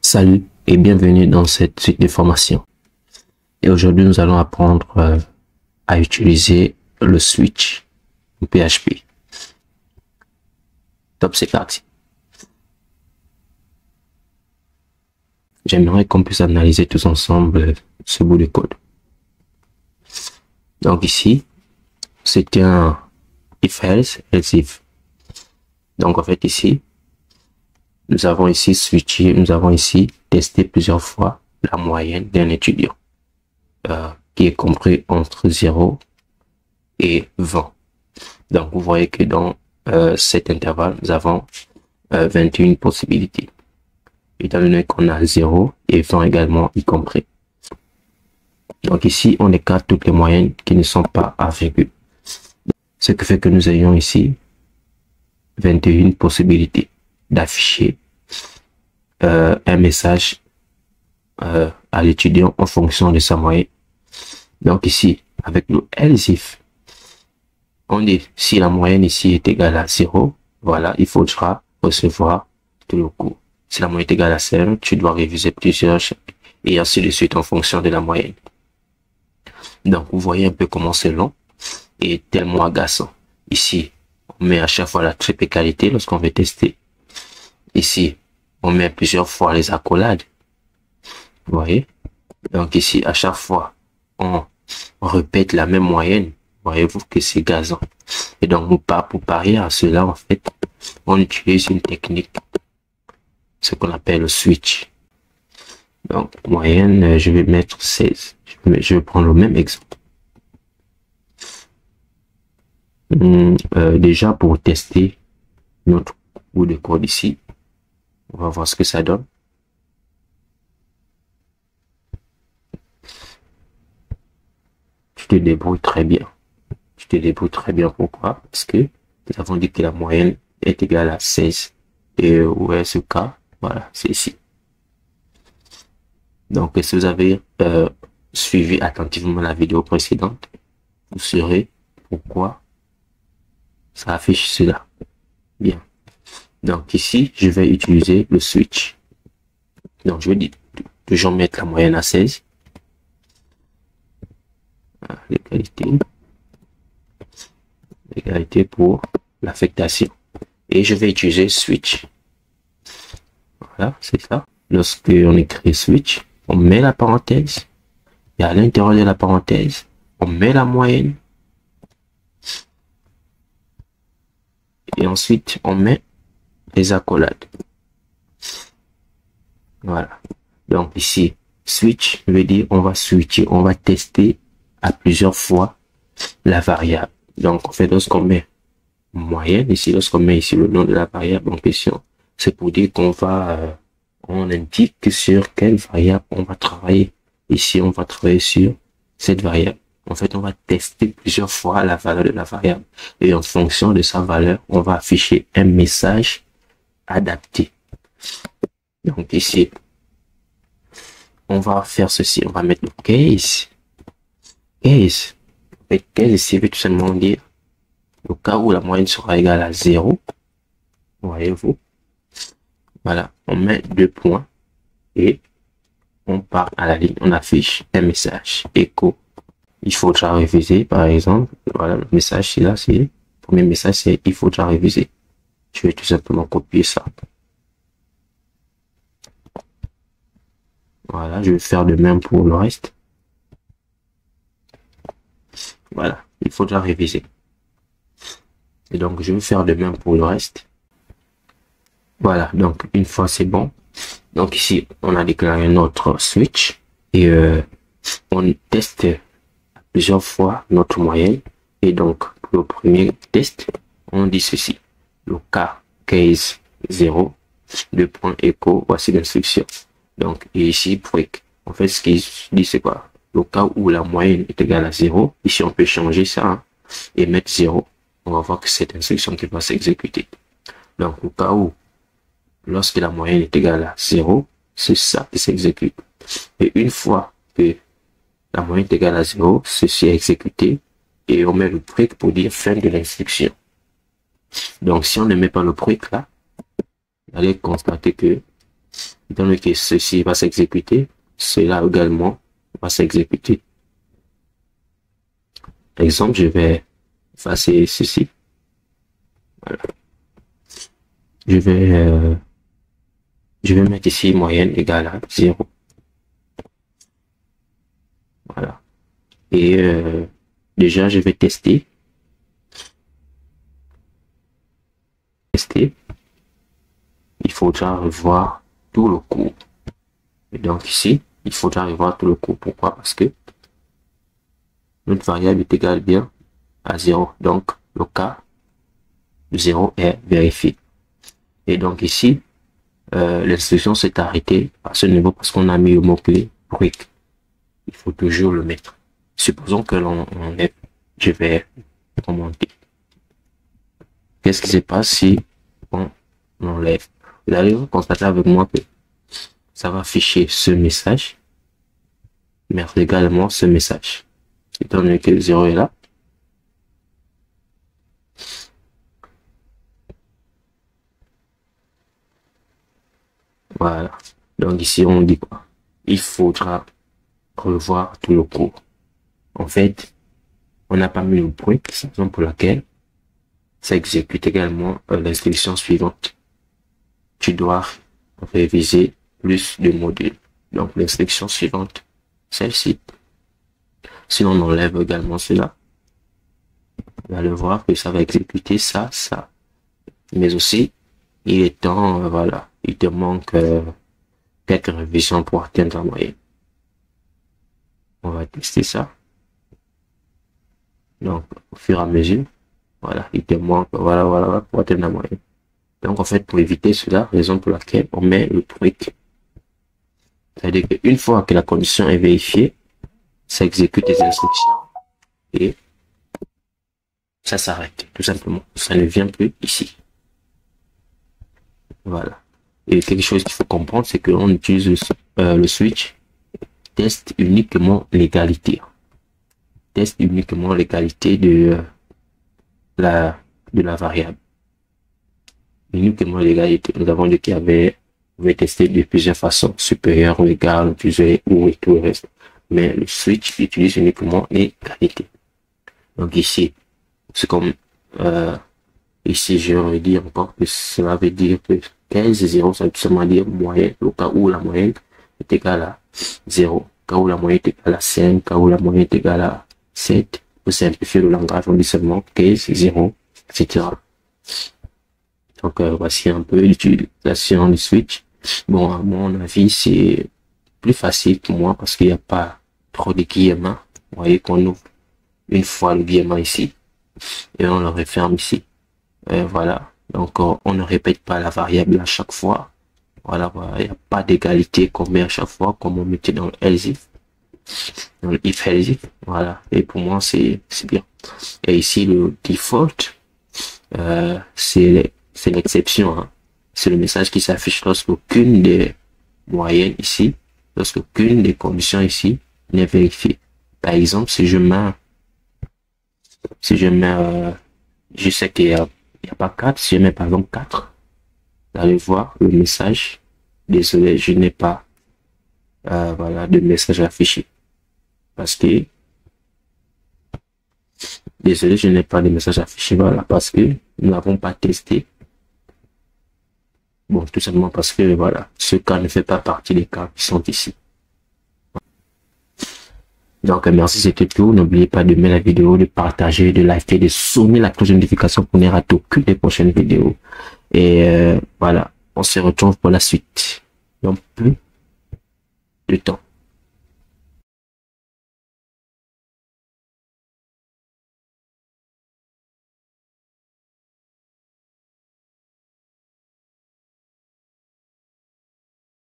Salut et bienvenue dans cette suite de formation. Et aujourd'hui, nous allons apprendre à utiliser le switch en PHP. Top, c'est parti. J'aimerais qu'on puisse analyser tous ensemble ce bout de code. Donc ici, c'est un if-else, else-if. Donc en fait ici, nous avons ici switché, nous avons ici testé plusieurs fois la moyenne d'un étudiant qui est compris entre 0 et 20. Donc vous voyez que dans cet intervalle, nous avons 21 possibilités. Étant donné qu'on a 0 et 20 également y compris. Donc ici, on écarte toutes les moyennes qui ne sont pas à virgule. Ce qui fait que nous ayons ici 21 possibilités d'afficher un message à l'étudiant en fonction de sa moyenne. Donc ici, avec le else if, on dit si la moyenne ici est égale à 0, voilà, il faudra recevoir tout le cours. Si la moyenne est égale à 5, tu dois réviser plusieurs et ainsi de suite en fonction de la moyenne. Donc vous voyez un peu comment c'est long et tellement agaçant. Ici, on met à chaque fois la triple égalité lorsqu'on veut tester. Ici, on met plusieurs fois les accolades. Vous voyez? Donc ici, à chaque fois, on répète la même moyenne. Voyez-vous que c'est gazant. Et donc, pour parier à cela, en fait, on utilise une technique, ce qu'on appelle le switch. Donc, moyenne, je vais mettre 16. Je vais prendre le même exemple. Déjà, pour tester notre bout de code ici, on va voir ce que ça donne. Tu te débrouilles très bien. Tu te débrouilles très bien. Pourquoi? Parce que nous avons dit que la moyenne est égale à 16. Et où est ce cas? Voilà, c'est ici. Donc, si vous avez suivi attentivement la vidéo précédente, vous saurez pourquoi ça affiche cela. Bien. Donc ici, je vais utiliser le switch. Donc je vais toujours mettre la moyenne à 16. L'égalité pour l'affectation. Et je vais utiliser switch. Voilà, c'est ça. Lorsque on écrit switch, on met la parenthèse. Et à l'intérieur de la parenthèse, on met la moyenne. Et ensuite, on met les accolades. Voilà. Donc ici, switch veut dire on va switcher, on va tester à plusieurs fois la variable. Donc en fait, lorsqu'on met moyenne ici, lorsqu'on met ici le nom de la variable en question, c'est pour dire qu'on va, on indique sur quelle variable on va travailler. Ici, on va travailler sur cette variable. En fait, on va tester plusieurs fois la valeur de la variable. Et en fonction de sa valeur, on va afficher un message adapté. Donc ici, on va faire ceci. On va mettre le case. Case. Et case ici veut tout simplement dire le cas où la moyenne sera égale à 0. Voyez-vous. Voilà. On met 2 points et on part à la ligne. On affiche un message. Echo. Il faudra réviser, par exemple. Voilà, le message, c'est là, c'est le premier message, c'est il faudra réviser. Je vais tout simplement copier ça. Voilà, je vais faire de même pour le reste. Voilà, il faudra réviser. Et donc, je vais faire de même pour le reste. Voilà, donc une fois c'est bon. Donc ici, on a déclaré notre switch. Et on teste plusieurs fois notre moyenne. Et donc, pour le premier test, on dit ceci. Le cas case 0, 2 points écho, voici l'instruction. Donc, et ici, break. En fait, ce qu'il dit, c'est quoi? Le cas où la moyenne est égale à 0, ici, on peut changer ça hein, et mettre 0. On va voir que c'est l'instruction qui va s'exécuter. Donc, au cas où, lorsque la moyenne est égale à 0, c'est ça qui s'exécute. Et une fois que la moyenne est égale à 0, ceci est exécuté et on met le break pour dire fin de l'instruction. Donc, si on ne met pas le break là, vous allez constater que étant donné que ceci va s'exécuter, cela également va s'exécuter. Par exemple, je vais effacer ceci. Voilà. Je vais mettre ici moyenne égale à 0. Voilà. Et déjà, je vais tester. Il faudra revoir tout le cours. Et donc ici, il faudra revoir tout le cours. Pourquoi? Parce que notre variable est égale bien à 0. Donc, le cas 0 est vérifié. Et donc ici, l'instruction s'est arrêtée à ce niveau parce qu'on a mis le mot-clé break. Il faut toujours le mettre. Supposons que l'on enlève. Je vais commenter. Qu'est-ce qui se passe si on enlève? Vous allez constater avec moi que ça va afficher ce message, mais également ce message. Étant donné que 0 est là. Voilà. Donc ici, on dit quoi? Il faudra revoir tout le cours. En fait, on n'a pas mis le point, c'est la raison pour laquelle ça exécute également l'instruction suivante. Tu dois réviser plus de modules. Donc l'instruction suivante, celle-ci. Si on enlève également cela, on va le voir que ça va exécuter ça. Mais aussi, il est temps, voilà, il te manque quelques révisions pour atteindre la moyenne. On va tester ça. Donc, au fur et à mesure, voilà, il te manque, voilà, pour atteindre la moyenne. Donc, en fait, pour éviter cela, raison pour laquelle on met le break. C'est-à-dire qu'une fois que la condition est vérifiée, ça exécute les instructions et ça s'arrête, tout simplement. Ça ne vient plus ici. Voilà. Et quelque chose qu'il faut comprendre, c'est qu'on utilise le switch teste uniquement l'égalité. Teste uniquement l'égalité de la variable. Uniquement l'égalité. Nous avons dit qu'il y avait, on pouvait tester de plusieurs façons, supérieure ou égale, plus ou et tout le reste. Mais le switch utilise uniquement l'égalité. Donc ici, c'est comme ici, je vais dire encore que cela veut dire que 15 et 0, ça veut tout simplement dire moyenne, au cas où la moyenne est égale à 0, au cas où la moyenne est égale à 5, au cas où la moyenne est égale à 7. Pour simplifier le langage, on dit seulement 15, 0, etc. Donc voici un peu l'utilisation du switch. Bon, à mon avis, c'est plus facile pour moi parce qu'il n'y a pas trop de guillemets. Vous voyez qu'on ouvre une fois le guillemot ici et on le referme ici. Voilà. Donc on ne répète pas la variable à chaque fois. Voilà, il n'y a pas d'égalité qu'on met à chaque fois comme on mettait dans le else if. Dans le if else if. Voilà. Et pour moi c'est bien. Et ici le default, c'est l'exception. Hein. C'est le message qui s'affiche lorsqu'aucune des moyennes ici, lorsqu'aucune des conditions ici n'est vérifiée. Par exemple, si je mets, je sais qu'il n'y a pas 4, si je mets par exemple 4, vous allez voir le message. Désolé, je n'ai pas voilà, de message affiché. Parce que désolé, je n'ai pas de message affiché. Voilà, parce que nous n'avons pas testé. Bon, tout simplement parce que voilà, ce cas ne fait pas partie des cas qui sont ici. Donc, merci, c'était tout. N'oubliez pas de mettre la vidéo, de partager, de liker, de sonner la cloche de notification pour ne rater aucune des prochaines vidéos. Et voilà, on se retrouve pour la suite. Dans peu de temps.